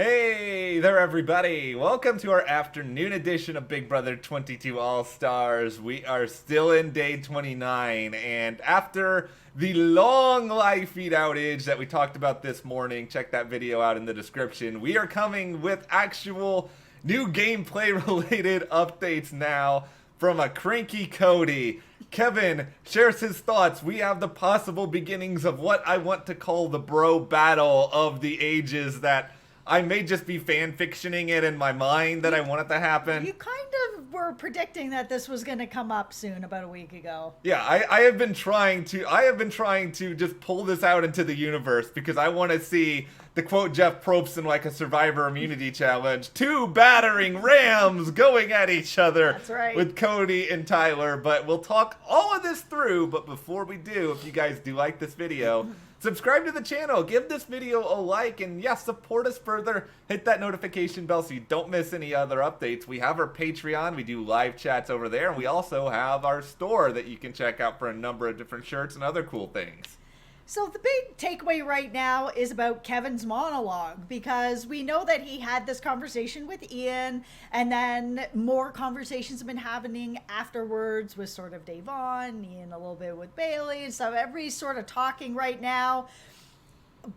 Hey there, everybody! Welcome to our afternoon edition of Big Brother 22 All-Stars. We are still in day 29, and after the long live feed outage that we talked about this morning, check that video out in the description, we are coming with actual new gameplay-related updates now from a cranky Cody. Kevin shares his thoughts. We have the possible beginnings of what I want to call the bro battle of the ages that I may just be fan fictioning it in my mind that I want it to happen. You kind of were predicting that this was going to come up soon, about a week ago. Yeah, I have been trying to just pull this out into the universe because I want to see, to quote Jeff Probst in like a Survivor Immunity Challenge, two battering rams going at each other. That's right. With Cody and Tyler. But we'll talk all of this through. But before we do, if you guys do like this video, subscribe to the channel, give this video a like, and yeah, support us further. Hit that notification bell so you don't miss any other updates. We have our Patreon, we do live chats over there, and we also have our store that you can check out for a number of different shirts and other cool things. So the big takeaway right now is about Kevin's monologue, because we know that he had this conversation with Ian, and then more conversations have been happening afterwards with sort of Davon, Ian a little bit with Bailey, and so everybody's sort of talking right now.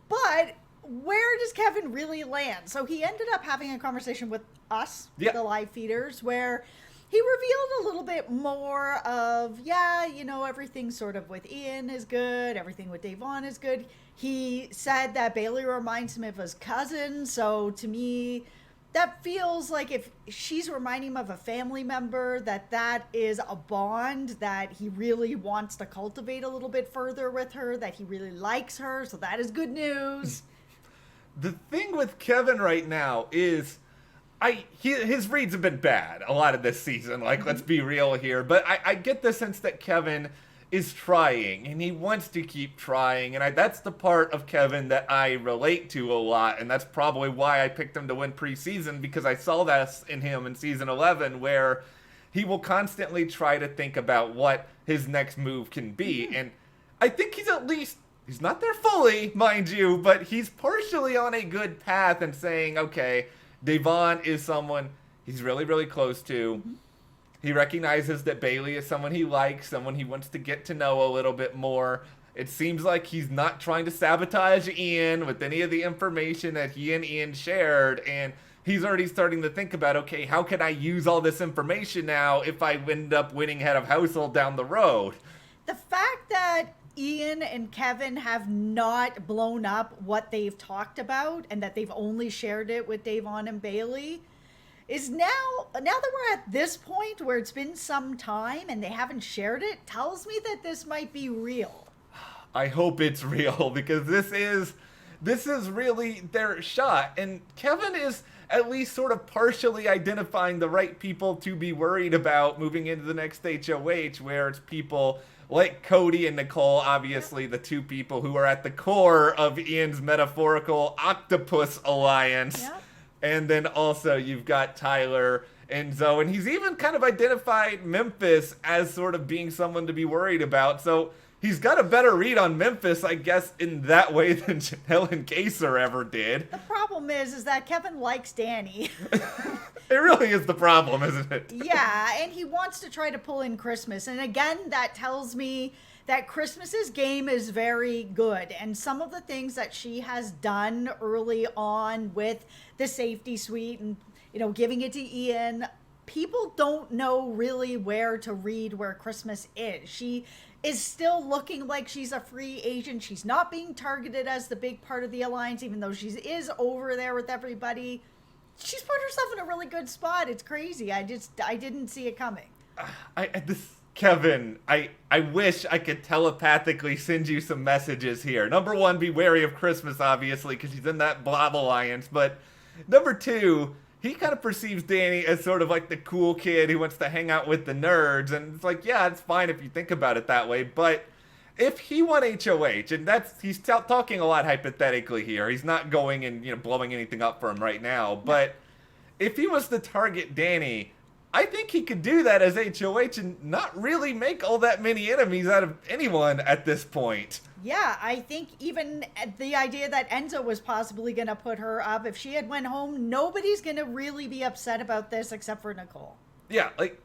But where does Kevin really land? So he ended up having a conversation with us, Yep. the live feeders, where he revealed a little bit more of, yeah, you know, everything sort of with Ian is good. Everything with Davon is good. He said that Bailey reminds him of his cousin. So to me, that feels like if she's reminding him of a family member, that is a bond that he really wants to cultivate a little bit further with her, that he really likes her. So that is good news. The thing with Kevin right now is his reads have been bad a lot of this season, like, let's be real here, but I get the sense that Kevin is trying, and he wants to keep trying, and that's the part of Kevin that I relate to a lot, and that's probably why I picked him to win preseason, because I saw that in him in season 11, where he will constantly try to think about what his next move can be, and I think he's not there fully, mind you, but he's partially on a good path and saying, okay, Davon is someone he's really, really close to. He recognizes that Bailey is someone he likes, someone he wants to get to know a little bit more. It seems like he's not trying to sabotage Ian with any of the information that he and Ian shared, and he's already starting to think about, okay, how can I use all this information now if I end up winning head of household down the road? The fact that Ian and Kevin have not blown up what they've talked about, and that they've only shared it with Davon and Bailey, is now that we're at this point where it's been some time and they haven't shared it, tells me that this might be real. I hope it's real, because this is really their shot, and Kevin is at least sort of partially identifying the right people to be worried about moving into the next HOH, where it's people like Cody and Nicole, obviously the two people who are at the core of Ian's metaphorical octopus alliance. Yep. And then also you've got Tyler and Zoe, and he's even kind of identified Memphis as sort of being someone to be worried about. So he's got a better read on Memphis, I guess, in that way than Janelle and Kaysar ever did. The problem is that Kevin likes DANI. It really is the problem, isn't it? Yeah, and he wants to try to pull in Christmas. And again, that tells me that Christmas's game is very good. And some of the things that she has done early on with the safety suite and, you know, giving it to Ian, people don't know really where to read where Christmas is. She is still looking like she's a free agent. She's not being targeted as the big part of the alliance, even though she is over there with everybody. She's put herself in a really good spot. It's crazy. I didn't see it coming. Kevin, I wish I could telepathically send you some messages here. Number one, be wary of Christmas, obviously, because she's in that Blob Alliance. But number two, he kind of perceives DANI as sort of like the cool kid who wants to hang out with the nerds. And it's like, yeah, it's fine if you think about it that way. But if he won HOH, and he's talking a lot hypothetically here. He's not going and blowing anything up for him right now. But if he was to target DANI, I think he could do that as HOH and not really make all that many enemies out of anyone at this point. Yeah, I think even the idea that Enzo was possibly going to put her up, if she had went home, nobody's going to really be upset about this except for Nicole. Yeah, like,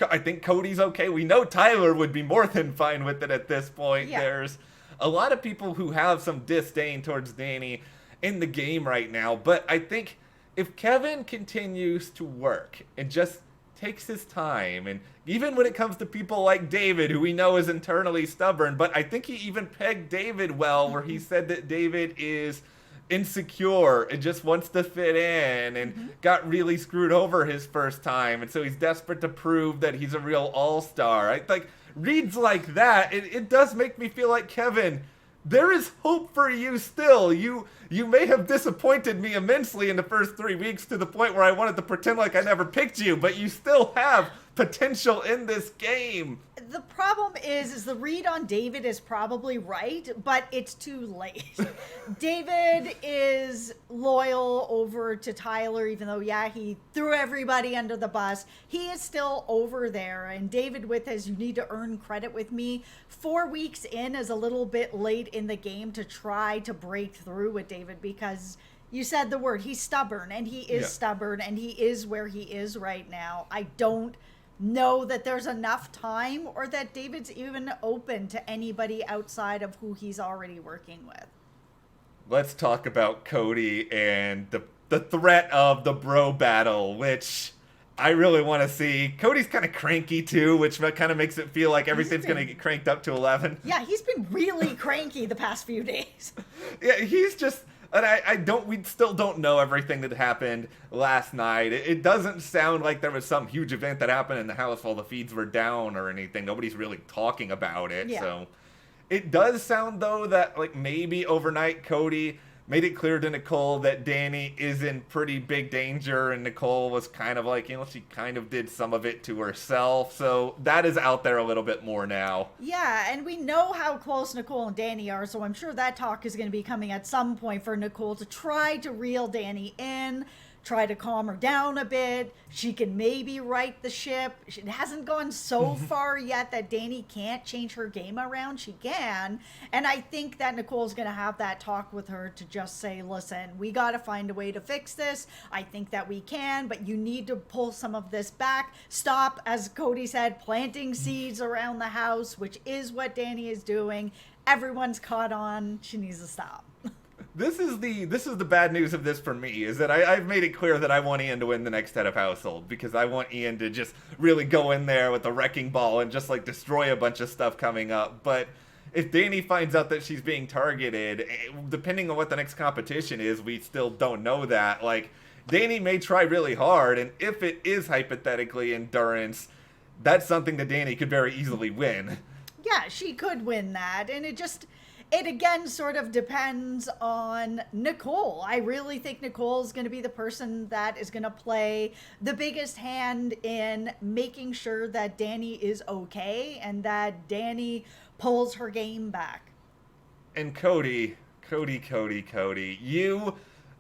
I think Cody's okay. We know Tyler would be more than fine with it at this point. Yeah. There's a lot of people who have some disdain towards DANI in the game right now, but I think if Kevin continues to work and just takes his time, and even when it comes to people like David, who we know is internally stubborn, but I think he even pegged David well, where he said that David is insecure and just wants to fit in and got really screwed over his first time, and so he's desperate to prove that he's a real all-star. Like, reads like that, it does make me feel like, Kevin, there is hope for you still. You may have disappointed me immensely in the first 3 weeks to the point where I wanted to pretend like I never picked you, but you still have potential in this game. The problem is the read on David is probably right, but it's too late. David is loyal over to Tyler, even though, yeah, he threw everybody under the bus. He is still over there, and David with his "you need to earn credit with me" 4 weeks in is a little bit late in the game to try to break through with David, because you said the word, he's stubborn, and he is stubborn, and he is where he is right now. I don't know that there's enough time or that David's even open to anybody outside of who he's already working with. Let's talk about Cody and the threat of the bro battle, which I really want to see. Cody's kind of cranky too, which kind of makes it feel like everything's going to get cranked up to 11. Yeah, he's been really cranky the past few days. Yeah, he's just... And we still don't know everything that happened last night. It doesn't sound like there was some huge event that happened in the house while the feeds were down or anything. Nobody's really talking about it. Yeah. So it does sound, though, that like maybe overnight Cody made it clear to Nicole that DANI is in pretty big danger, and Nicole was kind of like, she kind of did some of it to herself. So that is out there a little bit more now. Yeah, and we know how close Nicole and DANI are, so I'm sure that talk is going to be coming at some point for Nicole to try to reel DANI in, try to calm her down a bit. She can maybe right the ship. It hasn't gone so far yet that DANI can't change her game around. She can. And I think that Nicole's going to have that talk with her to just say, listen, we got to find a way to fix this. I think that we can, but you need to pull some of this back. Stop, as Cody said, planting seeds around the house, which is what DANI is doing. Everyone's caught on. She needs to stop. This is the bad news of this for me, is that I've made it clear that I want Ian to win the next head of household, because I want Ian to just really go in there with a wrecking ball and just like destroy a bunch of stuff coming up. But if DANI finds out that she's being targeted, depending on what the next competition is, we still don't know that. Like, DANI may try really hard, and if it is hypothetically endurance, that's something that DANI could very easily win. Yeah, she could win that, and it again sort of depends on Nicole. I really think Nicole's going to be the person that is going to play the biggest hand in making sure that DANI is okay and that DANI pulls her game back. And Cody, you,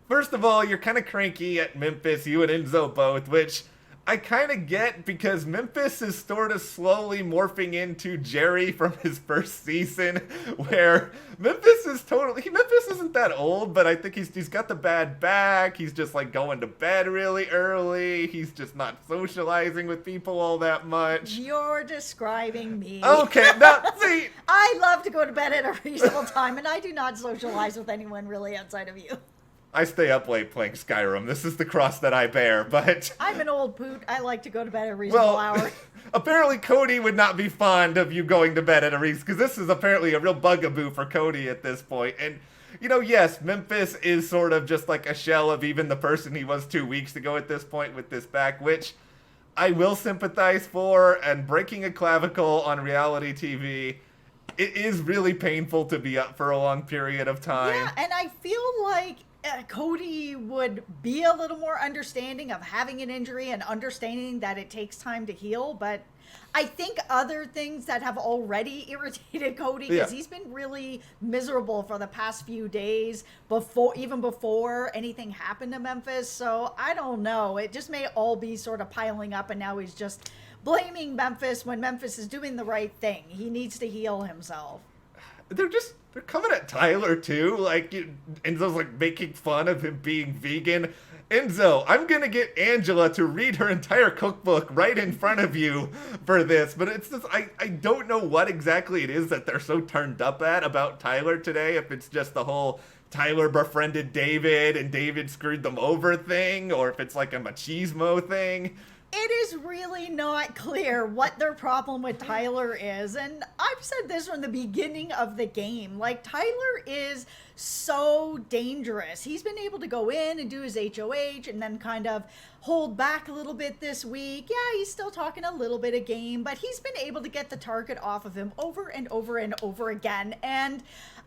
first of all, you're kind of cranky at Memphis, you and Enzo both, which I kind of get, because Memphis is sort of slowly morphing into Jerry from his first season, where Memphis isn't that old, but I think he's got the bad back. He's just like going to bed really early. He's just not socializing with people all that much. You're describing me. Okay, now see, I love to go to bed at a reasonable time, and I do not socialize with anyone really outside of you. I stay up late playing Skyrim. This is the cross that I bear, but... I'm an old poot. I like to go to bed at a reasonable hour. Apparently Cody would not be fond of you going to bed at a reason, because this is apparently a real bugaboo for Cody at this point. And, yes, Memphis is sort of just like a shell of even the person he was 2 weeks ago at this point with this back, which I will sympathize for. And breaking a clavicle on reality TV, it is really painful to be up for a long period of time. Yeah, and I feel like Cody would be a little more understanding of having an injury and understanding that it takes time to heal, but I think other things that have already irritated Cody, because he's been really miserable for the past few days even before anything happened to Memphis. So I don't know. It just may all be sort of piling up, and now he's just blaming Memphis when Memphis is doing the right thing. He needs to heal himself. They're coming at Tyler too. Like, Enzo's like making fun of him being vegan. Enzo, I'm gonna get Angela to read her entire cookbook right in front of you for this, but it's just, I don't know what exactly it is that they're so turned up at about Tyler today, if it's just the whole Tyler befriended David and David screwed them over thing, or if it's like a machismo thing. It is really not clear what their problem with Tyler is. And I've said this from the beginning of the game. Like, Tyler is so dangerous. He's been able to go in and do his HOH and then kind of hold back a little bit this week. Yeah, he's still talking a little bit of game, but he's been able to get the target off of him over and over and over again. And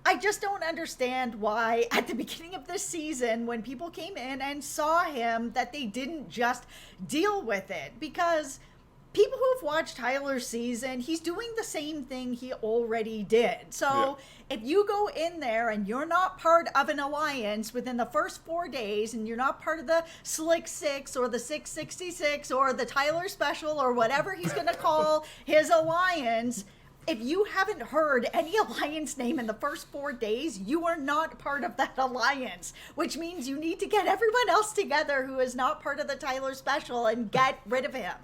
I just don't understand why at the beginning of this season, when people came in and saw him, that they didn't just deal with it. Because people who have watched Tyler's season, he's doing the same thing he already did. So if you go in there and you're not part of an alliance within the first 4 days, and you're not part of the Slick Six or the 666 or the Tyler Special or whatever he's going to call his alliance, if you haven't heard any alliance name in the first 4 days, you are not part of that alliance, which means you need to get everyone else together who is not part of the Tyler Special and get rid of him.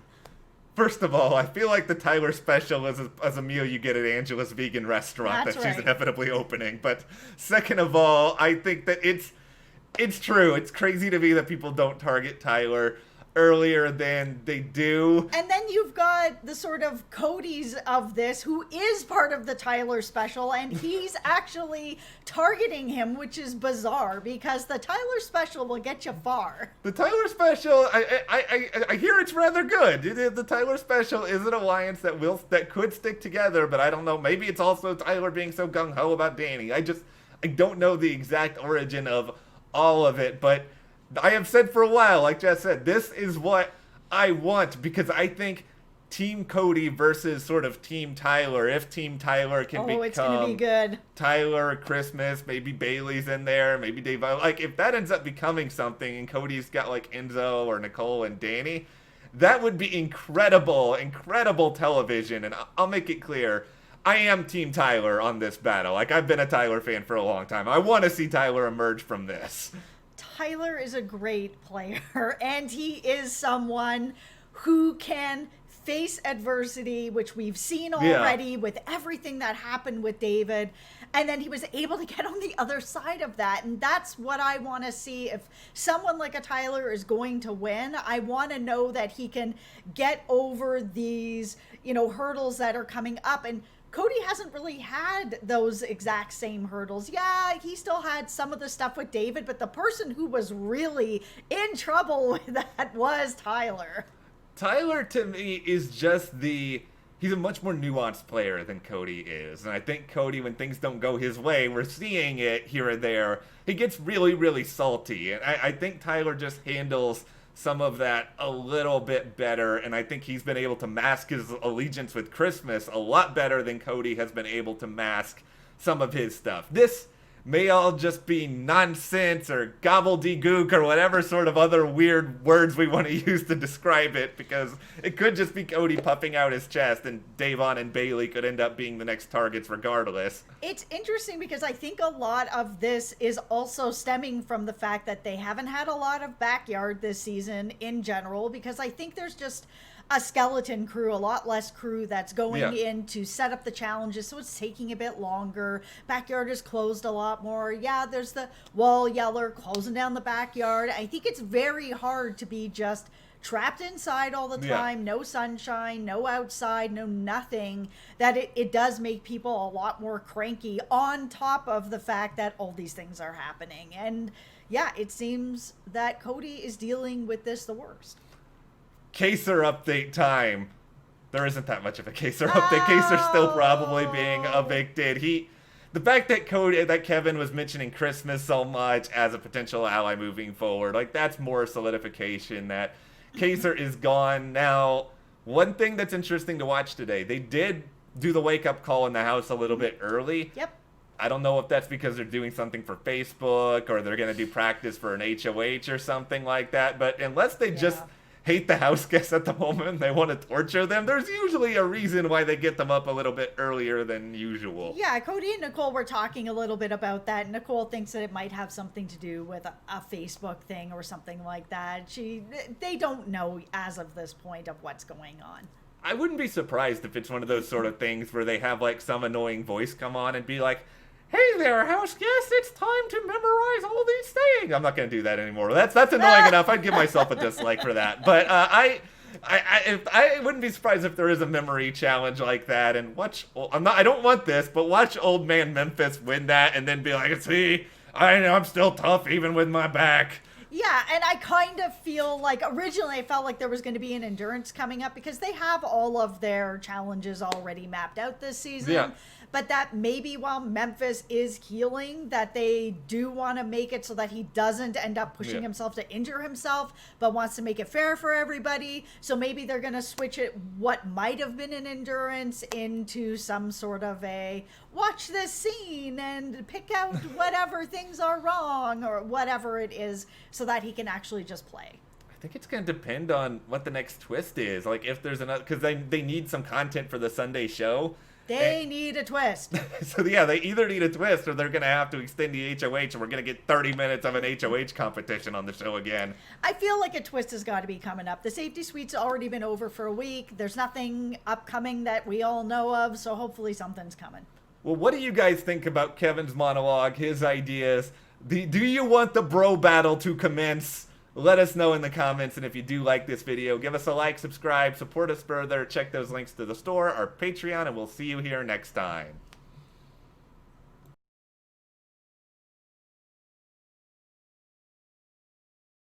First of all, I feel like the Tyler Special is a meal you get at Angela's vegan restaurant that she's inevitably opening. But second of all, I think that it's true. It's crazy to me that people don't target Tyler earlier than they do. And then you've got the sort of Cody's of this, who is part of the Tyler Special, and he's actually targeting him, which is bizarre, because the Tyler Special will get you far. The Tyler Special, I hear it's rather good. The Tyler Special is an alliance that could stick together, but I don't know. Maybe it's also Tyler being so gung-ho about DANI. I don't know the exact origin of all of it, but I have said for a while, like Jess said, this is what I want, because I think Team Cody versus sort of Team Tyler, if Team Tyler can become it's gonna be good. Tyler Christmas, maybe Bailey's in there, maybe Dave, like if that ends up becoming something and Cody's got like Enzo or Nicole and DANI, that would be incredible television. And I'll make it clear, I am Team Tyler on this battle. Like, I've been a Tyler fan for a long time. I want to see Tyler emerge from this. Tyler is a great player, and he is someone who can face adversity, which we've seen already with everything that happened with David, and then he was able to get on the other side of that. And that's what I want to see. If someone like a Tyler is going to win, I want to know that he can get over these, hurdles that are coming up. And Cody hasn't really had those exact same hurdles. Yeah, he still had some of the stuff with David, but the person who was really in trouble with that was Tyler. Tyler, to me, is just he's a much more nuanced player than Cody is. And I think Cody, when things don't go his way, we're seeing it here or there, he gets really, really salty. And I think Tyler just handles some of that a little bit better, and I think he's been able to mask his allegiance with Christmas a lot better than Cody has been able to mask some of his stuff. This may all just be nonsense or gobbledygook or whatever sort of other weird words we want to use to describe it, because it could just be Cody puffing out his chest, and Davon and Bailey could end up being the next targets regardless. It's interesting because I think a lot of this is also stemming from the fact that they haven't had a lot of backyard this season in general, because I think there's just a skeleton crew, a lot less crew that's going in to set up the challenges, so it's taking a bit longer. Backyard is closed a lot more. Yeah, there's the wall yeller closing down the backyard. I think it's very hard to be just trapped inside all the time, no sunshine, no outside, no nothing, that it does make people a lot more cranky, on top of the fact that all these things are happening. And yeah, it seems that Cody is dealing with this the worst. Kaysar update time. There isn't that much of a Kaysar update. Kaysar's still probably being evicted. The fact that Kevin was mentioning Christmas so much as a potential ally moving forward, like, that's more solidification that Kaysar is gone. Now, One thing that's interesting to watch today, they did do the wake-up call in the house a little bit early. Yep. I don't know if that's because they're doing something for Facebook or they're going to do practice for an HOH or something like that. But unless they just hate the house guests at the moment, they want to torture them, there's usually a reason why they get them up a little bit earlier than usual. Yeah, Cody and Nicole were talking a little bit about that. Nicole thinks that it might have something to do with a Facebook thing or something like that. They don't know as of this point of what's going on. I wouldn't be surprised if it's one of those sort of things where they have like some annoying voice come on and be like, "Hey there, house guest, it's time to memorize all these things." I'm not going to do that anymore. That's annoying enough. I'd give myself a dislike for that. But I wouldn't be surprised if there is a memory challenge like that. And I don't want this, but watch old man Memphis win that and then be like, "See, I'm still tough even with my back." Yeah, and I kind of feel like originally I felt like there was going to be an endurance coming up because they have all of their challenges already mapped out this season. Yeah. But that maybe while Memphis is healing, that they do want to make it so that he doesn't end up pushing himself to injure himself, but wants to make it fair for everybody. So maybe they're going to switch it, what might have been an endurance, into some sort of a watch this scene and pick out whatever things are wrong or whatever it is so that he can actually just play. I think it's going to depend on what the next twist is. Like if there's another, because they need some content for the Sunday show. They need a twist. So yeah, they either need a twist or they're going to have to extend the HOH and we're going to get 30 minutes of an HOH competition on the show again. I feel like a twist has got to be coming up. The safety suite's already been over for a week. There's nothing upcoming that we all know of, so hopefully something's coming. Well, what do you guys think about Kevin's monologue, his ideas? Do you want the bro battle to commence? Let us know in the comments, and if you do like this video, give us a like, subscribe, support us further, check those links to the store, our Patreon, and we'll see you here next time.